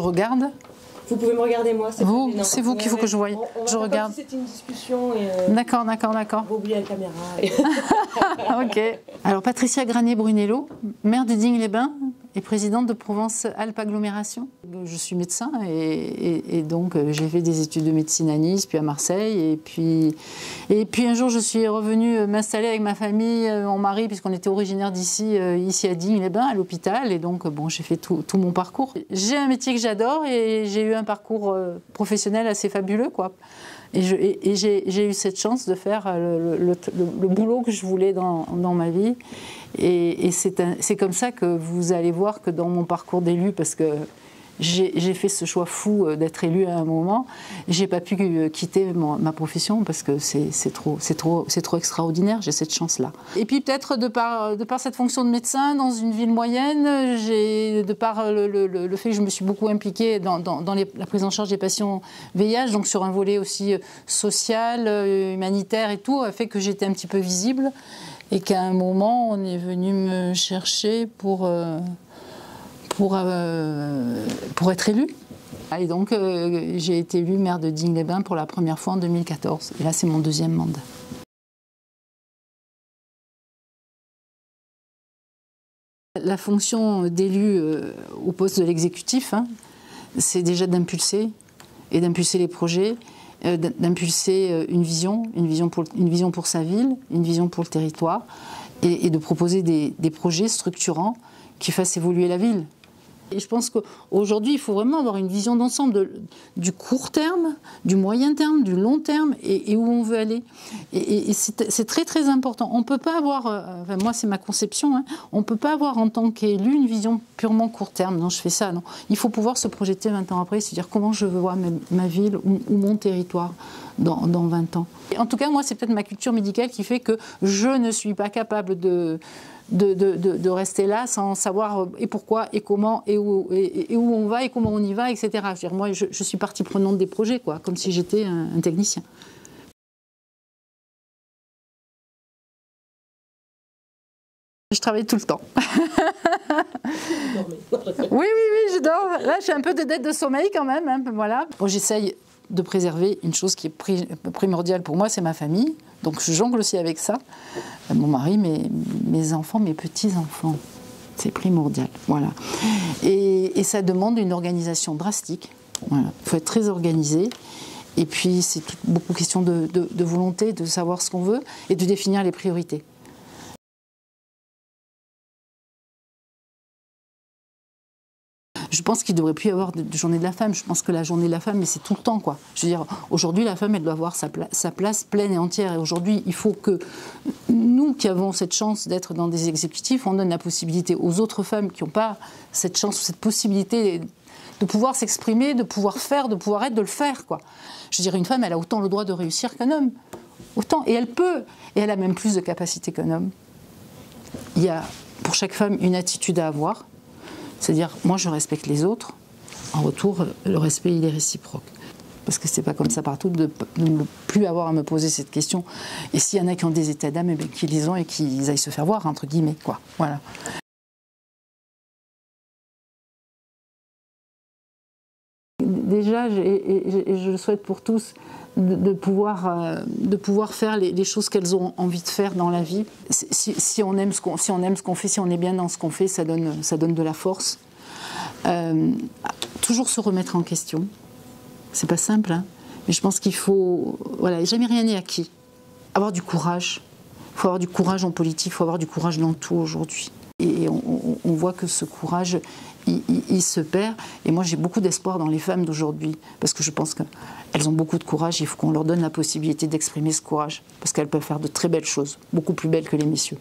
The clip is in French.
regarde. Vous pouvez me regarder moi. Vous, c'est vous qu'il faut que je voie. Je regarde. C'était une discussion. D'accord. Vous oubliez la caméra. Ok. Alors Patricia Granier-Brunello, maire de Digne-les-Bains et présidente de Provence-Alpes Agglomération. Je suis médecin et donc j'ai fait des études de médecine à Nice, puis à Marseille. Et puis un jour, je suis revenue m'installer avec ma famille, mon mari, puisqu'on était originaire d'ici, ici à Digne-les-Bains, à l'hôpital. Et donc, bon, j'ai fait tout mon parcours. J'ai un métier que j'adore et j'ai eu un parcours professionnel assez fabuleux, quoi. Et j'ai eu cette chance de faire le boulot que je voulais dans ma vie. Et c'est comme ça que vous allez voir que dans mon parcours d'élu, parce que j'ai fait ce choix fou d'être élue à un moment, j'ai pas pu quitter ma profession parce que c'est trop extraordinaire, j'ai cette chance-là. Et puis peut-être de par cette fonction de médecin dans une ville moyenne, de par le fait que je me suis beaucoup impliquée dans la prise en charge des patients VIH, donc sur un volet aussi social, humanitaire et tout, a fait que j'étais un petit peu visible et qu'à un moment on est venu me chercher pour être élue. Et donc, j'ai été élue maire de Digne-les-Bains pour la première fois en 2014. Et là, c'est mon deuxième mandat. La fonction d'élu au poste de l'exécutif, hein, c'est déjà d'impulser les projets, d'impulser une vision pour sa ville, une vision pour le territoire, et de proposer des projets structurants qui fassent évoluer la ville. Et je pense qu'aujourd'hui, il faut vraiment avoir une vision d'ensemble du court terme, du moyen terme, du long terme et où on veut aller. Et c'est très très important. On ne peut pas avoir, enfin moi c'est ma conception, hein, on ne peut pas avoir en tant qu'élu une vision purement court terme. Non, je fais ça, non. Il faut pouvoir se projeter 20 ans après, c'est-à-dire comment je veux voir ma ville ou mon territoire dans 20 ans. Et en tout cas, moi, c'est peut-être ma culture médicale qui fait que je ne suis pas capable de rester là sans savoir et pourquoi et comment et où on va et comment on y va, etc. Je veux dire, moi, je suis partie prenante des projets, quoi, comme si j'étais un technicien. Je travaille tout le temps. Oui, je dors. Là, j'ai un peu de dette de sommeil quand même. Hein, voilà. Bon, j'essaye de préserver une chose qui est primordiale pour moi, c'est ma famille. Donc je jongle aussi avec ça. Mon mari, mes enfants, mes petits-enfants. C'est primordial. Voilà. Et ça demande une organisation drastique. Voilà. Il faut être très organisé. Et puis c'est beaucoup question de volonté, de savoir ce qu'on veut et de définir les priorités. Je pense qu'il ne devrait plus y avoir de journée de la femme. Je pense que la journée de la femme, mais c'est tout le temps, quoi. Je veux dire, aujourd'hui, la femme, elle doit avoir sa place pleine et entière. Et aujourd'hui, il faut que nous, qui avons cette chance d'être dans des exécutifs, on donne la possibilité aux autres femmes qui n'ont pas cette chance ou cette possibilité de pouvoir s'exprimer, de pouvoir faire, de pouvoir être, de le faire, quoi. Je veux dire, une femme, elle a autant le droit de réussir qu'un homme. Autant. Et elle peut. Et elle a même plus de capacité qu'un homme. Il y a, pour chaque femme, une attitude à avoir. C'est-à-dire, moi, je respecte les autres. En retour, le respect, il est réciproque. Parce que c'est pas comme ça partout de ne plus avoir à me poser cette question. Et s'il y en a qui ont des états d'âme, eh bien, qu'ils les ont et qu'ils aillent se faire voir, entre guillemets, quoi. Voilà. Déjà, et je le souhaite pour tous, de pouvoir faire les choses qu'elles ont envie de faire dans la vie. Si on aime ce qu'on fait, si on est bien dans ce qu'on fait, ça donne de la force. Toujours se remettre en question. C'est pas simple, hein, mais je pense qu'il faut... Voilà, jamais rien n'est acquis. Avoir du courage. Il faut avoir du courage en politique, il faut avoir du courage dans tout aujourd'hui. Et on voit que ce courage, il se perd. Et moi, j'ai beaucoup d'espoir dans les femmes d'aujourd'hui, parce que je pense qu'elles ont beaucoup de courage. Il faut qu'on leur donne la possibilité d'exprimer ce courage, parce qu'elles peuvent faire de très belles choses, beaucoup plus belles que les messieurs.